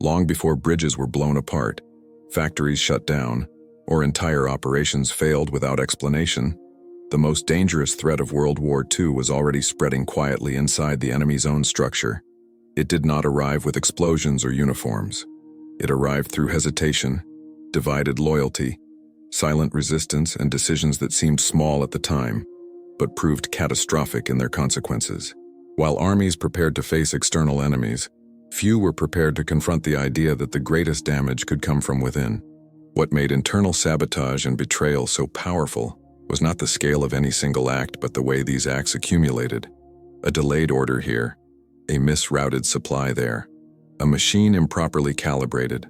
Long before bridges were blown apart, factories shut down, or entire operations failed without explanation, the most dangerous threat of World War II was already spreading quietly inside the enemy's own structure. It did not arrive with explosions or uniforms. It arrived through hesitation, divided loyalty, silent resistance, and decisions that seemed small at the time, but proved catastrophic in their consequences. While armies prepared to face external enemies, few were prepared to confront the idea that the greatest damage could come from within. What made internal sabotage and betrayal so powerful was not the scale of any single act, but the way these acts accumulated. A delayed order here, a misrouted supply there, a machine improperly calibrated,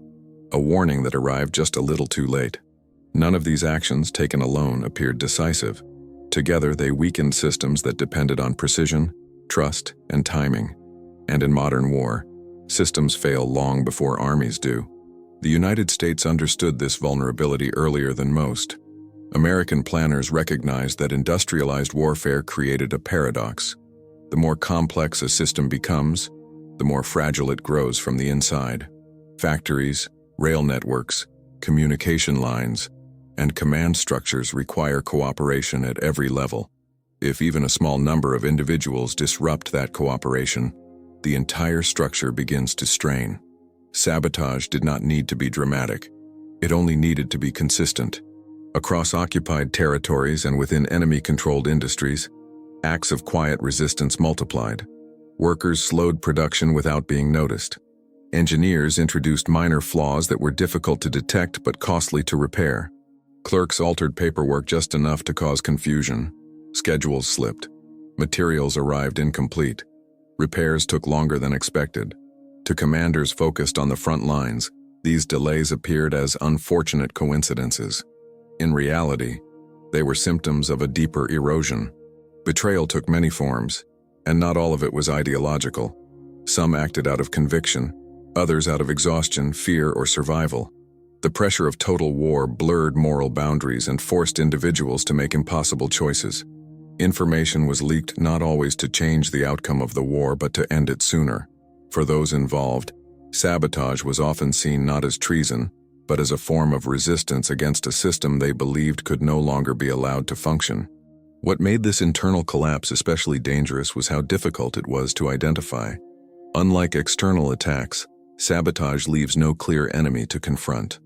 a warning that arrived just a little too late. None of these actions taken alone appeared decisive. Together they weakened systems that depended on precision, trust, and timing. And in modern war, systems fail long before armies do. The United States understood this vulnerability earlier than most. American planners recognized that industrialized warfare created a paradox. The more complex a system becomes, the more fragile it grows from the inside. Factories, rail networks, communication lines, and command structures require cooperation at every level. If even a small number of individuals disrupt that cooperation, the entire structure begins to strain. Sabotage did not need to be dramatic. It only needed to be consistent. Across occupied territories and within enemy-controlled industries, acts of quiet resistance multiplied. Workers slowed production without being noticed. Engineers introduced minor flaws that were difficult to detect but costly to repair. Clerks altered paperwork just enough to cause confusion. Schedules slipped. Materials arrived incomplete. Repairs took longer than expected. To commanders focused on the front lines, these delays appeared as unfortunate coincidences. In reality, they were symptoms of a deeper erosion. Betrayal took many forms, and not all of it was ideological. Some acted out of conviction, others out of exhaustion, fear, or survival. The pressure of total war blurred moral boundaries and forced individuals to make impossible choices. Information was leaked not always to change the outcome of the war, but to end it sooner. For those involved, sabotage was often seen not as treason, but as a form of resistance against a system they believed could no longer be allowed to function. What made this internal collapse especially dangerous was how difficult it was to identify. Unlike external attacks, sabotage leaves no clear enemy to confront.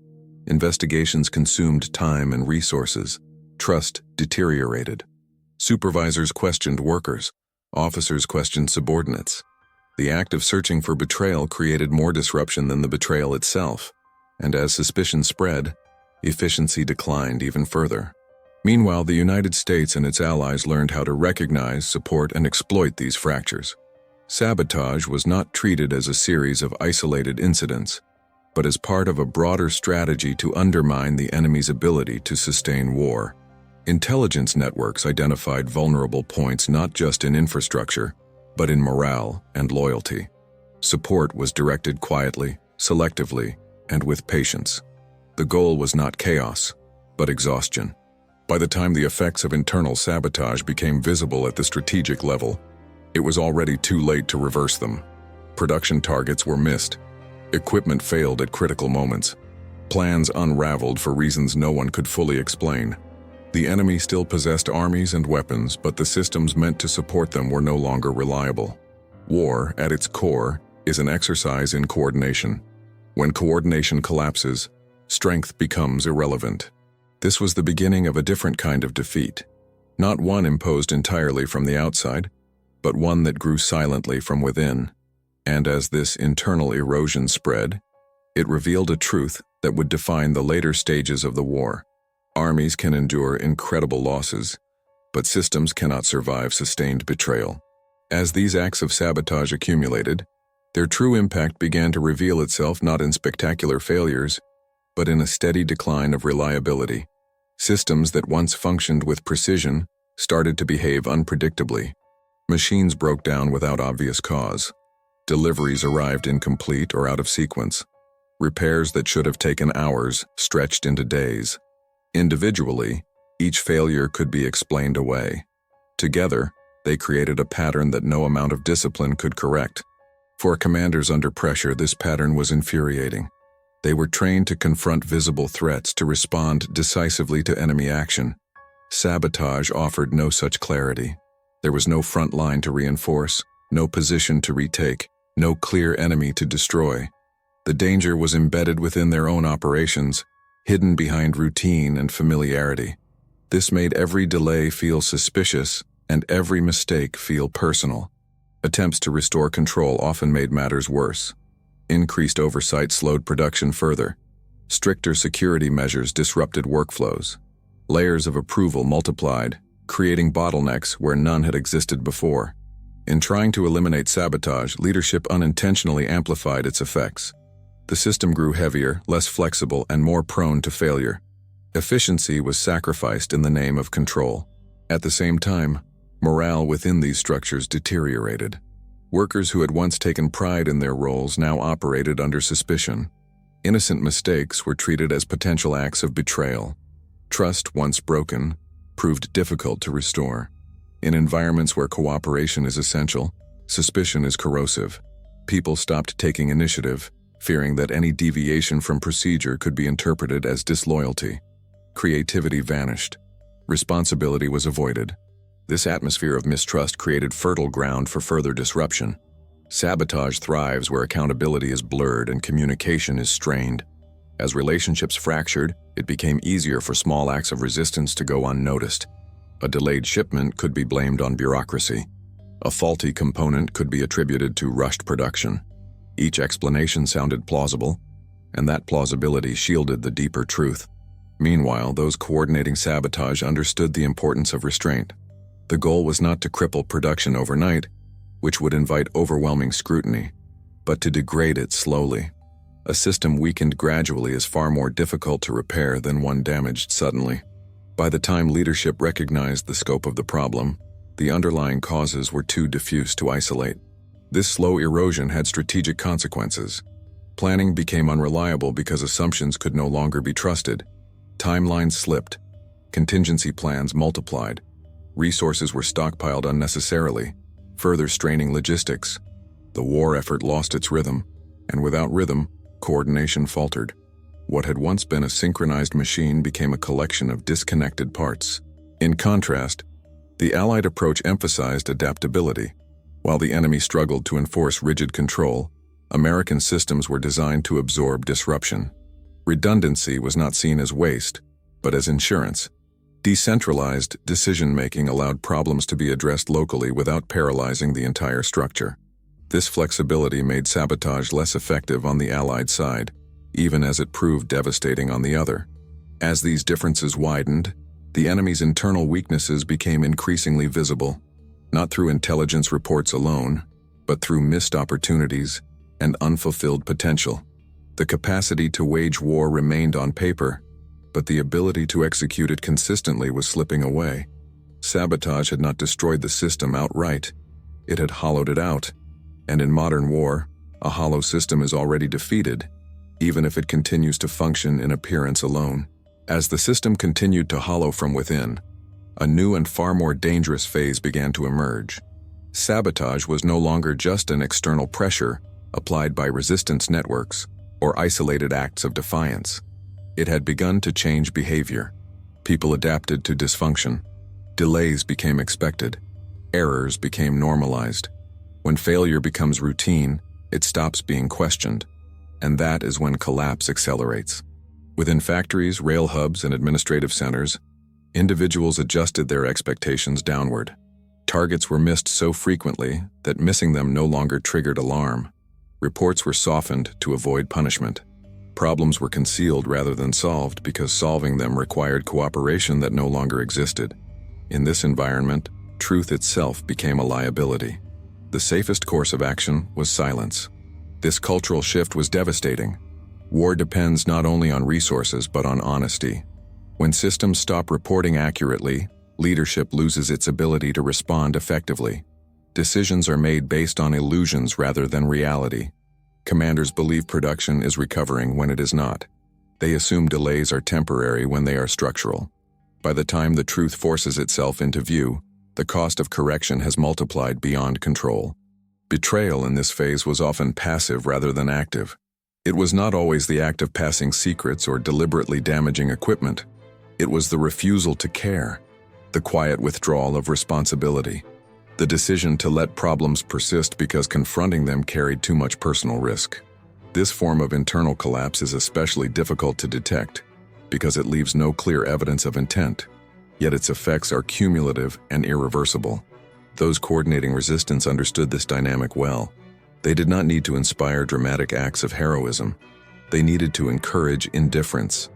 Investigations consumed time and resources. Trust deteriorated. Supervisors questioned workers. Officers questioned subordinates. The act of searching for betrayal created more disruption than the betrayal itself. And as suspicion spread, efficiency declined even further. Meanwhile, the United States and its allies learned how to recognize, support, and exploit these fractures. Sabotage was not treated as a series of isolated incidents, but as part of a broader strategy to undermine the enemy's ability to sustain war. Intelligence networks identified vulnerable points not just in infrastructure, but in morale and loyalty. Support was directed quietly, selectively, and with patience. The goal was not chaos, but exhaustion. By the time the effects of internal sabotage became visible at the strategic level, it was already too late to reverse them. Production targets were missed. Equipment failed at critical moments. Plans unraveled for reasons no one could fully explain. The enemy still possessed armies and weapons, but the systems meant to support them were no longer reliable. War, at its core, is an exercise in coordination. When coordination collapses, strength becomes irrelevant. This was the beginning of a different kind of defeat. Not one imposed entirely from the outside, but one that grew silently from within. And as this internal erosion spread, it revealed a truth that would define the later stages of the war. Armies can endure incredible losses, but systems cannot survive sustained betrayal. As these acts of sabotage accumulated, their true impact began to reveal itself not in spectacular failures, but in a steady decline of reliability. Systems that once functioned with precision started to behave unpredictably. Machines broke down without obvious cause. Deliveries arrived incomplete or out of sequence. Repairs that should have taken hours stretched into days. Individually, each failure could be explained away. Together, they created a pattern that no amount of discipline could correct. For commanders under pressure, this pattern was infuriating. They were trained to confront visible threats, to respond decisively to enemy action. Sabotage offered no such clarity. There was no front line to reinforce, no position to retake, no clear enemy to destroy. The danger was embedded within their own operations, hidden behind routine and familiarity. This made every delay feel suspicious and every mistake feel personal. Attempts to restore control often made matters worse. Increased oversight slowed production further. Stricter security measures disrupted workflows. Layers of approval multiplied, creating bottlenecks where none had existed before. In trying to eliminate sabotage, leadership unintentionally amplified its effects. The system grew heavier, less flexible, and more prone to failure. Efficiency was sacrificed in the name of control. At the same time, morale within these structures deteriorated. Workers who had once taken pride in their roles now operated under suspicion. Innocent mistakes were treated as potential acts of betrayal. Trust, once broken, proved difficult to restore. In environments where cooperation is essential, suspicion is corrosive. People stopped taking initiative, fearing that any deviation from procedure could be interpreted as disloyalty. Creativity vanished. Responsibility was avoided. This atmosphere of mistrust created fertile ground for further disruption. Sabotage thrives where accountability is blurred and communication is strained. As relationships fractured, it became easier for small acts of resistance to go unnoticed. A delayed shipment could be blamed on bureaucracy. A faulty component could be attributed to rushed production. Each explanation sounded plausible, and that plausibility shielded the deeper truth. Meanwhile, those coordinating sabotage understood the importance of restraint. The goal was not to cripple production overnight, which would invite overwhelming scrutiny, but to degrade it slowly. A system weakened gradually is far more difficult to repair than one damaged suddenly. By the time leadership recognized the scope of the problem, the underlying causes were too diffuse to isolate. This slow erosion had strategic consequences. Planning became unreliable because assumptions could no longer be trusted. Timelines slipped. Contingency plans multiplied. Resources were stockpiled unnecessarily, further straining logistics. The war effort lost its rhythm, and without rhythm, coordination faltered. What had once been a synchronized machine became a collection of disconnected parts. In contrast, the Allied approach emphasized adaptability. While the enemy struggled to enforce rigid control, American systems were designed to absorb disruption. Redundancy was not seen as waste, but as insurance. Decentralized decision-making allowed problems to be addressed locally without paralyzing the entire structure. This flexibility made sabotage less effective on the Allied side, even as it proved devastating on the other. As these differences widened, the enemy's internal weaknesses became increasingly visible, not through intelligence reports alone, but through missed opportunities and unfulfilled potential. The capacity to wage war remained on paper, but the ability to execute it consistently was slipping away. Sabotage had not destroyed the system outright. It had hollowed it out, and in modern war, a hollow system is already defeated, even if it continues to function in appearance alone. As the system continued to hollow from within, a new and far more dangerous phase began to emerge. Sabotage was no longer just an external pressure applied by resistance networks or isolated acts of defiance. It had begun to change behavior. People adapted to dysfunction. Delays became expected. Errors became normalized. When failure becomes routine, it stops being questioned, and that is when collapse accelerates. Within factories, rail hubs, and administrative centers, individuals adjusted their expectations downward. Targets were missed so frequently that missing them no longer triggered alarm. Reports were softened to avoid punishment. Problems were concealed rather than solved because solving them required cooperation that no longer existed. In this environment, truth itself became a liability. The safest course of action was silence. This cultural shift was devastating. War depends not only on resources but on honesty. When systems stop reporting accurately, leadership loses its ability to respond effectively. Decisions are made based on illusions rather than reality. Commanders believe production is recovering when it is not. They assume delays are temporary when they are structural. By the time the truth forces itself into view, the cost of correction has multiplied beyond control. Betrayal in this phase was often passive rather than active. It was not always the act of passing secrets or deliberately damaging equipment. It was the refusal to care, the quiet withdrawal of responsibility, the decision to let problems persist because confronting them carried too much personal risk. This form of internal collapse is especially difficult to detect because it leaves no clear evidence of intent, yet its effects are cumulative and irreversible. Those coordinating resistance understood this dynamic well. They did not need to inspire dramatic acts of heroism. They needed to encourage indifference.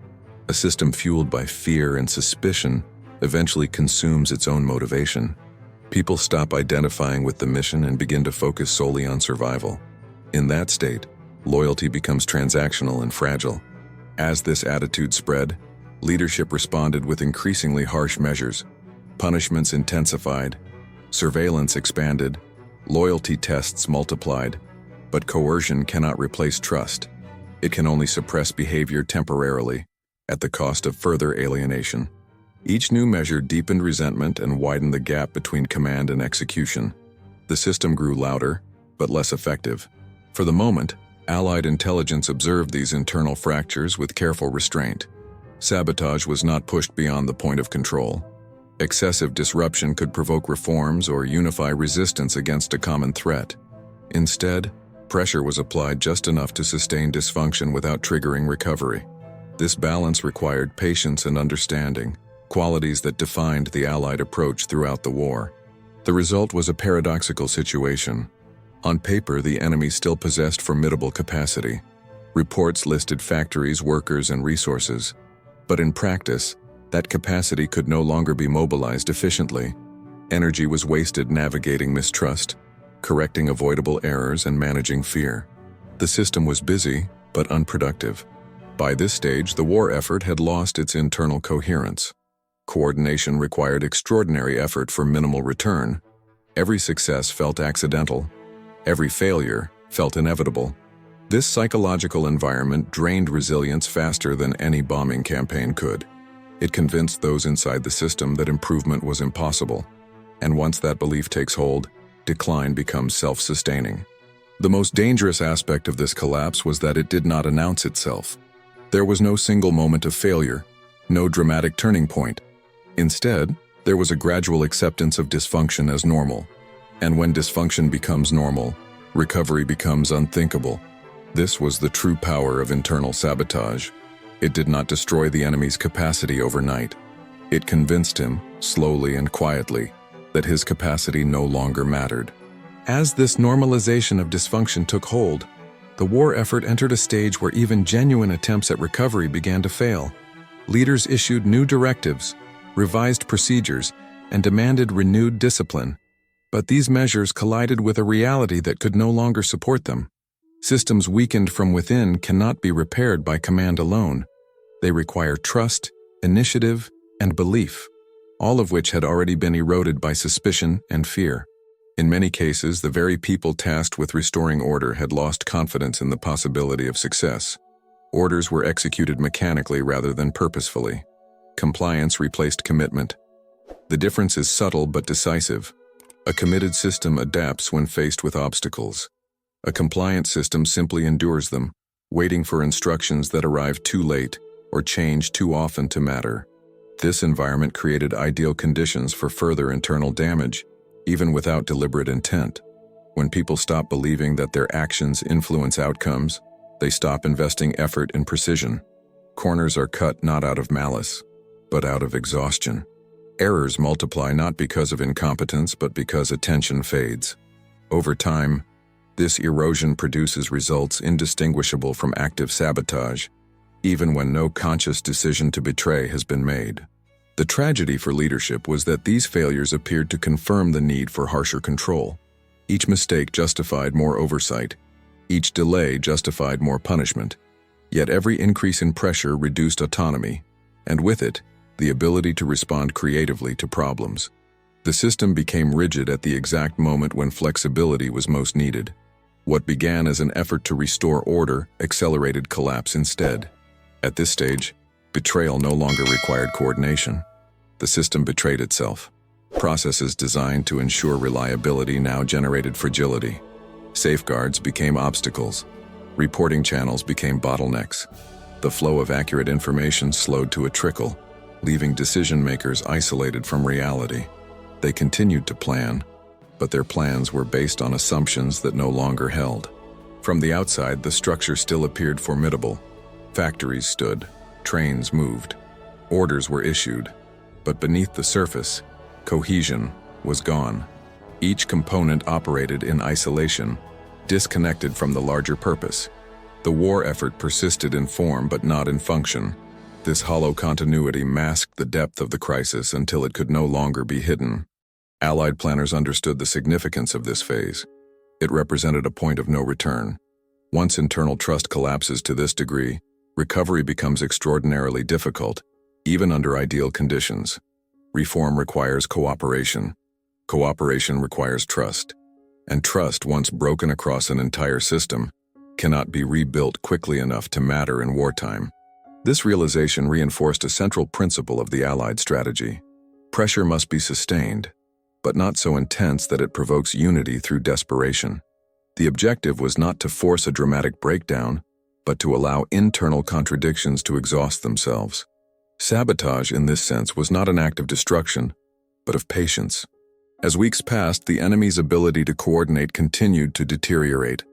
A system fueled by fear and suspicion eventually consumes its own motivation. People stop identifying with the mission and begin to focus solely on survival. In that state, loyalty becomes transactional and fragile. As this attitude spread, leadership responded with increasingly harsh measures. Punishments intensified, surveillance expanded, loyalty tests multiplied, but coercion cannot replace trust. It can only suppress behavior temporarily, at the cost of further alienation. Each new measure deepened resentment and widened the gap between command and execution. The system grew louder, but less effective. For the moment, Allied intelligence observed these internal fractures with careful restraint. Sabotage was not pushed beyond the point of control. Excessive disruption could provoke reforms or unify resistance against a common threat. Instead, pressure was applied just enough to sustain dysfunction without triggering recovery. This balance required patience and understanding, qualities that defined the Allied approach throughout the war. The result was a paradoxical situation. On paper, the enemy still possessed formidable capacity. Reports listed factories, workers, and resources. But in practice, that capacity could no longer be mobilized efficiently. Energy was wasted navigating mistrust, correcting avoidable errors, and managing fear. The system was busy, but unproductive. By this stage, the war effort had lost its internal coherence. Coordination required extraordinary effort for minimal return. Every success felt accidental. Every failure felt inevitable. This psychological environment drained resilience faster than any bombing campaign could. It convinced those inside the system that improvement was impossible. And once that belief takes hold, decline becomes self-sustaining. The most dangerous aspect of this collapse was that it did not announce itself. There was no single moment of failure, no dramatic turning point. Instead, there was a gradual acceptance of dysfunction as normal. And when dysfunction becomes normal, recovery becomes unthinkable. This was the true power of internal sabotage. It did not destroy the enemy's capacity overnight. It convinced him, slowly and quietly, that his capacity no longer mattered. As this normalization of dysfunction took hold, the war effort entered a stage where even genuine attempts at recovery began to fail. Leaders issued new directives, revised procedures, and demanded renewed discipline. But these measures collided with a reality that could no longer support them. Systems weakened from within cannot be repaired by command alone. They require trust, initiative, and belief, all of which had already been eroded by suspicion and fear. In many cases, the very people tasked with restoring order had lost confidence in the possibility of success. Orders were executed mechanically rather than purposefully. Compliance replaced commitment. The difference is subtle but decisive. A committed system adapts when faced with obstacles. A compliant system simply endures them, waiting for instructions that arrive too late or change too often to matter. This environment created ideal conditions for further internal damage, even without deliberate intent. When people stop believing that their actions influence outcomes, they stop investing effort in precision. Corners are cut not out of malice, but out of exhaustion. Errors multiply not because of incompetence, but because attention fades. Over time, this erosion produces results indistinguishable from active sabotage, even when no conscious decision to betray has been made. The tragedy for leadership was that these failures appeared to confirm the need for harsher control. Each mistake justified more oversight. Each delay justified more punishment. Yet every increase in pressure reduced autonomy, and with it, the ability to respond creatively to problems. The system became rigid at the exact moment when flexibility was most needed. What began as an effort to restore order accelerated collapse instead. At this stage, betrayal no longer required coordination. The system betrayed itself. Processes designed to ensure reliability now generated fragility. Safeguards became obstacles. Reporting channels became bottlenecks. The flow of accurate information slowed to a trickle, leaving decision-makers isolated from reality. They continued to plan, but their plans were based on assumptions that no longer held. From the outside, the structure still appeared formidable. Factories stood, trains moved, orders were issued, but beneath the surface, cohesion was gone. Each component operated in isolation, disconnected from the larger purpose. The war effort persisted in form but not in function. This hollow continuity masked the depth of the crisis until it could no longer be hidden. Allied planners understood the significance of this phase. It represented a point of no return. Once internal trust collapses to this degree, recovery becomes extraordinarily difficult, even under ideal conditions. Reform requires cooperation. Cooperation requires trust. And trust, once broken across an entire system, cannot be rebuilt quickly enough to matter in wartime. This realization reinforced a central principle of the Allied strategy. Pressure must be sustained, but not so intense that it provokes unity through desperation. The objective was not to force a dramatic breakdown, but to allow internal contradictions to exhaust themselves. Sabotage, in this sense, was not an act of destruction, but of patience. As weeks passed, the enemy's ability to coordinate continued to deteriorate.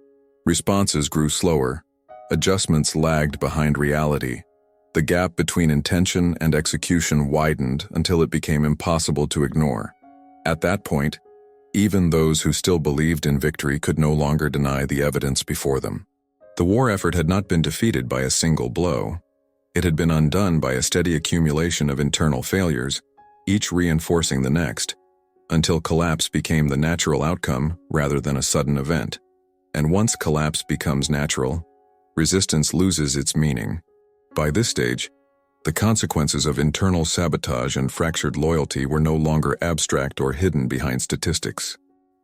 Responses grew slower. Adjustments lagged behind reality. The gap between intention and execution widened until it became impossible to ignore. At that point, even those who still believed in victory could no longer deny the evidence before them. The war effort had not been defeated by a single blow. It had been undone by a steady accumulation of internal failures, each reinforcing the next, until collapse became the natural outcome rather than a sudden event. And once collapse becomes natural, resistance loses its meaning. By this stage, the consequences of internal sabotage and fractured loyalty were no longer abstract or hidden behind statistics.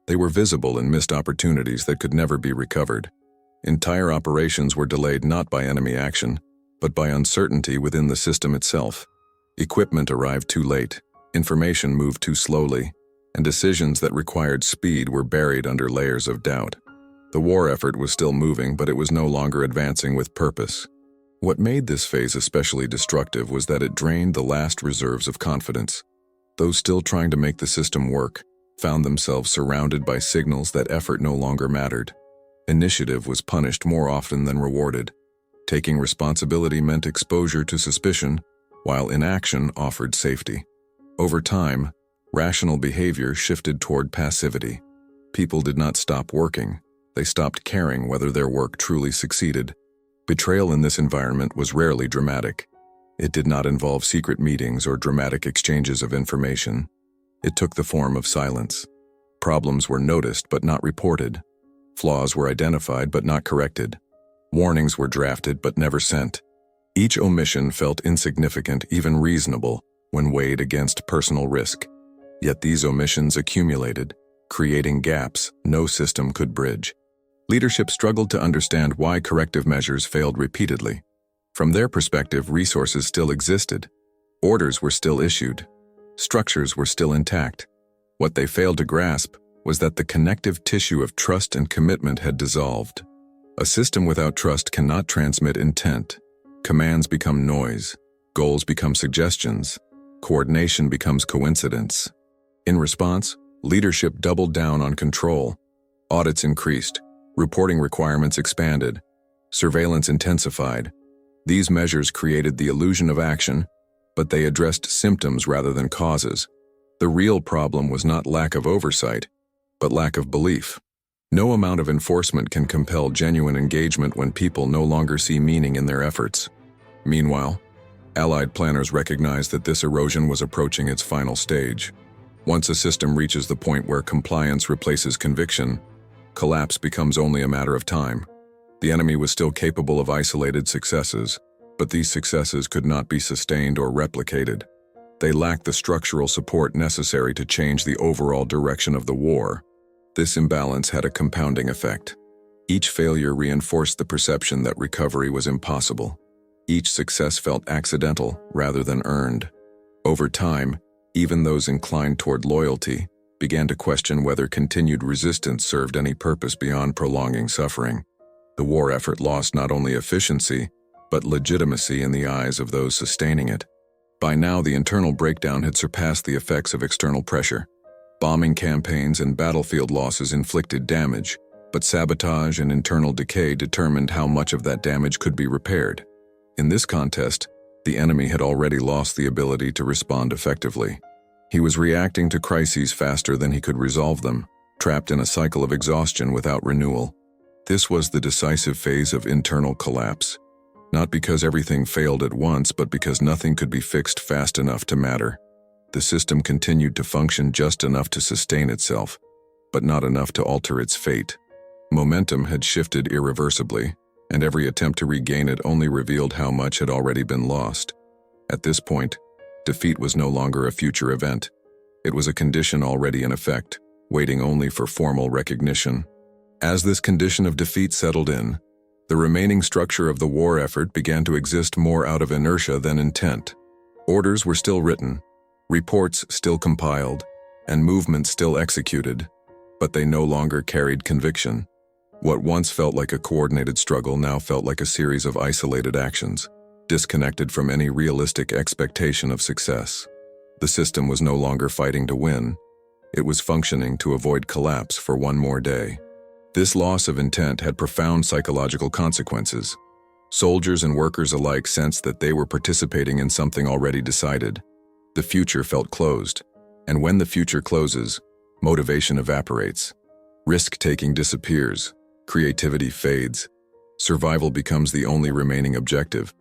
They were visible in missed opportunities that could never be recovered. Entire operations were delayed not by enemy action, but by uncertainty within the system itself. Equipment arrived too late, information moved too slowly, and decisions that required speed were buried under layers of doubt. The war effort was still moving, but it was no longer advancing with purpose. What made this phase especially destructive was that it drained the last reserves of confidence. Those still trying to make the system work found themselves surrounded by signals that effort no longer mattered. Initiative was punished more often than rewarded. Taking responsibility meant exposure to suspicion, while inaction offered safety. Over time, rational behavior shifted toward passivity. People did not stop working. They stopped caring whether their work truly succeeded. Betrayal in this environment was rarely dramatic. It did not involve secret meetings or dramatic exchanges of information. It took the form of silence. Problems were noticed but not reported. Flaws were identified but not corrected. Warnings were drafted but never sent. Each omission felt insignificant, even reasonable, when weighed against personal risk. Yet these omissions accumulated, creating gaps no system could bridge. Leadership struggled to understand why corrective measures failed repeatedly. From their perspective, resources still existed. Orders were still issued. Structures were still intact. What they failed to grasp was that the connective tissue of trust and commitment had dissolved. A system without trust cannot transmit intent. Commands become noise. Goals become suggestions. Coordination becomes coincidence. In response, leadership doubled down on control. Audits increased. Reporting requirements expanded. Surveillance intensified. These measures created the illusion of action, but they addressed symptoms rather than causes. The real problem was not lack of oversight, but lack of belief. No amount of enforcement can compel genuine engagement when people no longer see meaning in their efforts. Meanwhile, Allied planners recognized that this erosion was approaching its final stage. Once a system reaches the point where compliance replaces conviction, collapse becomes only a matter of time. The enemy was still capable of isolated successes, but these successes could not be sustained or replicated. They lacked the structural support necessary to change the overall direction of the war. This imbalance had a compounding effect. Each failure reinforced the perception that recovery was impossible. Each success felt accidental rather than earned. Over time, even those inclined toward loyalty began to question whether continued resistance served any purpose beyond prolonging suffering. The war effort lost not only efficiency, but legitimacy in the eyes of those sustaining it. By now, the internal breakdown had surpassed the effects of external pressure. Bombing campaigns and battlefield losses inflicted damage, but sabotage and internal decay determined how much of that damage could be repaired. In this contest, the enemy had already lost the ability to respond effectively. He was reacting to crises faster than he could resolve them, trapped in a cycle of exhaustion without renewal. This was the decisive phase of internal collapse. Not because everything failed at once, but because nothing could be fixed fast enough to matter. The system continued to function just enough to sustain itself, but not enough to alter its fate. Momentum had shifted irreversibly, and every attempt to regain it only revealed how much had already been lost. At this point, defeat was no longer a future event. It was a condition already in effect, waiting only for formal recognition. As this condition of defeat settled in, the remaining structure of the war effort began to exist more out of inertia than intent. Orders were still written, reports still compiled, and movements still executed, but they no longer carried conviction. What once felt like a coordinated struggle now felt like a series of isolated actions, disconnected from any realistic expectation of success. The system was no longer fighting to win. It was functioning to avoid collapse for one more day. This loss of intent had profound psychological consequences. Soldiers and workers alike sensed that they were participating in something already decided. The future felt closed, and when the future closes, motivation evaporates. Risk-taking disappears, creativity fades. Survival becomes the only remaining objective.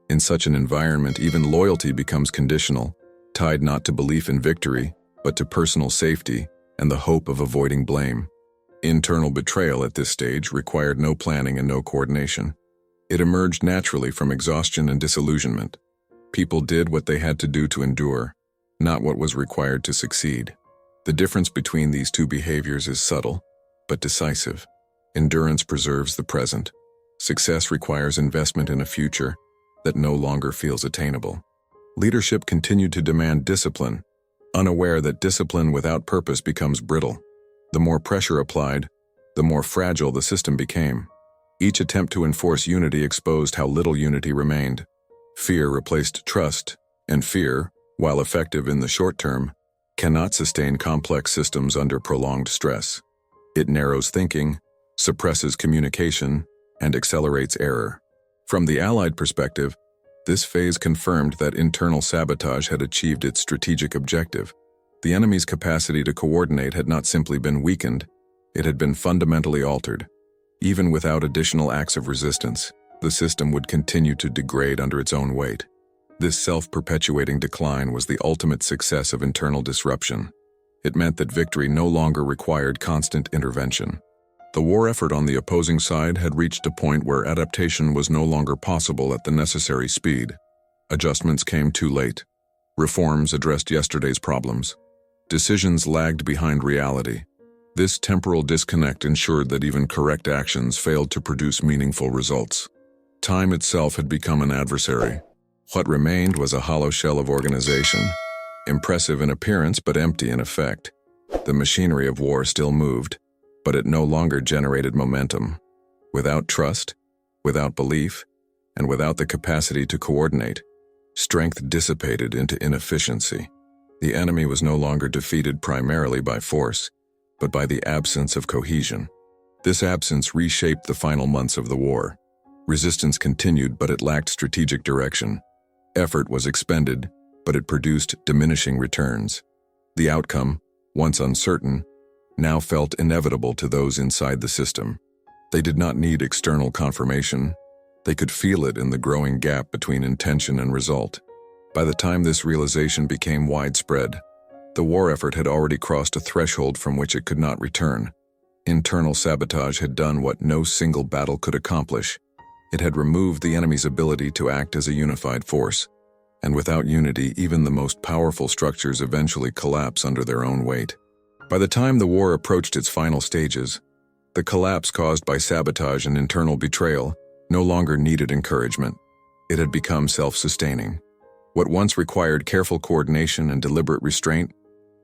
In such an environment, even loyalty becomes conditional, tied not to belief in victory, but to personal safety and the hope of avoiding blame. Internal betrayal at this stage required no planning and no coordination. It emerged naturally from exhaustion and disillusionment. People did what they had to do to endure, not what was required to succeed. The difference between these two behaviors is subtle, but decisive. Endurance preserves the present. Success requires investment in a future that no longer feels attainable. Leadership continued to demand discipline, unaware that discipline without purpose becomes brittle. The more pressure applied, the more fragile the system became. Each attempt to enforce unity exposed how little unity remained. Fear replaced trust, and fear, while effective in the short term, cannot sustain complex systems under prolonged stress. It narrows thinking, suppresses communication, and accelerates error. From the Allied perspective, this phase confirmed that internal sabotage had achieved its strategic objective. The enemy's capacity to coordinate had not simply been weakened, it had been fundamentally altered. Even without additional acts of resistance, the system would continue to degrade under its own weight. This self-perpetuating decline was the ultimate success of internal disruption. It meant that victory no longer required constant intervention. The war effort on the opposing side had reached a point where adaptation was no longer possible at the necessary speed. Adjustments came too late. Reforms addressed yesterday's problems. Decisions lagged behind reality. This temporal disconnect ensured that even correct actions failed to produce meaningful results. Time itself had become an adversary. What remained was a hollow shell of organization, impressive in appearance but empty in effect. The machinery of war still moved, but it no longer generated momentum. Without trust, without belief, and without the capacity to coordinate, strength dissipated into inefficiency. The enemy was no longer defeated primarily by force, but by the absence of cohesion. This absence reshaped the final months of the war. Resistance continued, but it lacked strategic direction. Effort was expended, but it produced diminishing returns. The outcome, once uncertain, now felt inevitable to those inside the system. They did not need external confirmation. They could feel it in the growing gap between intention and result. By the time this realization became widespread, the war effort had already crossed a threshold from which it could not return. Internal sabotage had done what no single battle could accomplish. It had removed the enemy's ability to act as a unified force. And without unity, even the most powerful structures eventually collapse under their own weight. By the time the war approached its final stages, the collapse caused by sabotage and internal betrayal no longer needed encouragement. It had become self-sustaining. What once required careful coordination and deliberate restraint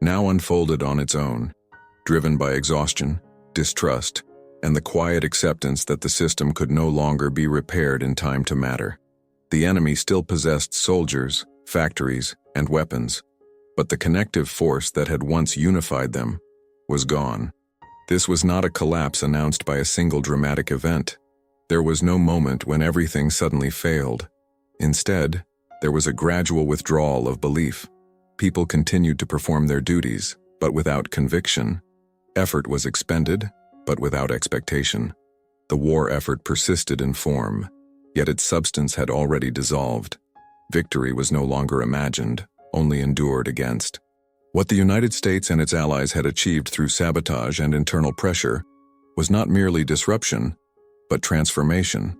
now unfolded on its own. driven by exhaustion, distrust, and the quiet acceptance that the system could no longer be repaired in time to matter. The enemy still possessed soldiers, factories, and weapons, but the connective force that had once unified them was gone. This was not a collapse announced by a single dramatic event. There was no moment when everything suddenly failed. Instead, there was a gradual withdrawal of belief. People continued to perform their duties, but without conviction. Effort was expended, but without expectation. The war effort persisted in form, yet its substance had already dissolved. Victory was no longer imagined, only endured against. What the United States and its allies had achieved through sabotage and internal pressure was not merely disruption, but transformation.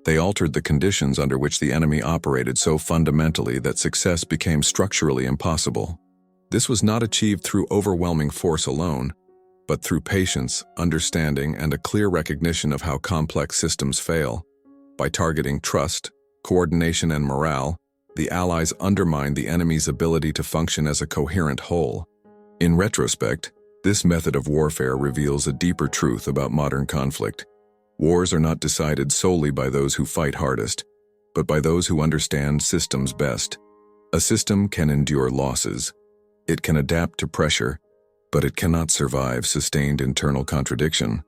They altered the conditions under which the enemy operated so fundamentally that success became structurally impossible. This was not achieved through overwhelming force alone, but through patience, understanding, and a clear recognition of how complex systems fail. By targeting trust, coordination, and morale, the Allies undermined the enemy's ability to function as a coherent whole. In retrospect, this method of warfare reveals a deeper truth about modern conflict. Wars are not decided solely by those who fight hardest, but by those who understand systems best. A system can endure losses. It can adapt to pressure, but it cannot survive sustained internal contradiction.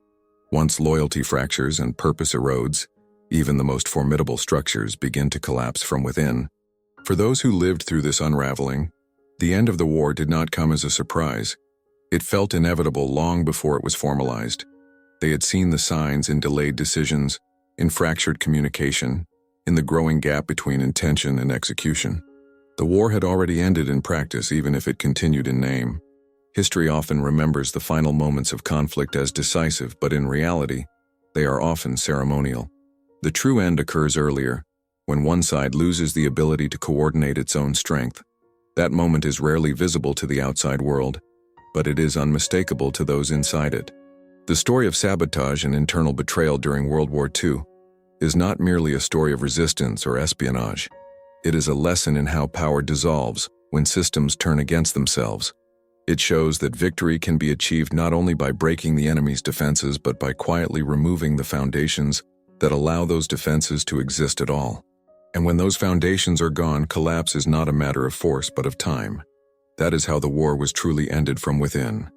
Once loyalty fractures and purpose erodes, even the most formidable structures begin to collapse from within. For those who lived through this unraveling, the end of the war did not come as a surprise. It felt inevitable long before it was formalized. They had seen the signs in delayed decisions, in fractured communication, in the growing gap between intention and execution. The war had already ended in practice, even if it continued in name. History often remembers the final moments of conflict as decisive, but in reality, they are often ceremonial. The true end occurs earlier, when one side loses the ability to coordinate its own strength. That moment is rarely visible to the outside world, but it is unmistakable to those inside it. The story of sabotage and internal betrayal during World War II is not merely a story of resistance or espionage. It is a lesson in how power dissolves when systems turn against themselves. It shows that victory can be achieved not only by breaking the enemy's defenses, but by quietly removing the foundations that allow those defenses to exist at all. And when those foundations are gone, collapse is not a matter of force but of time. That is how the war was truly ended from within.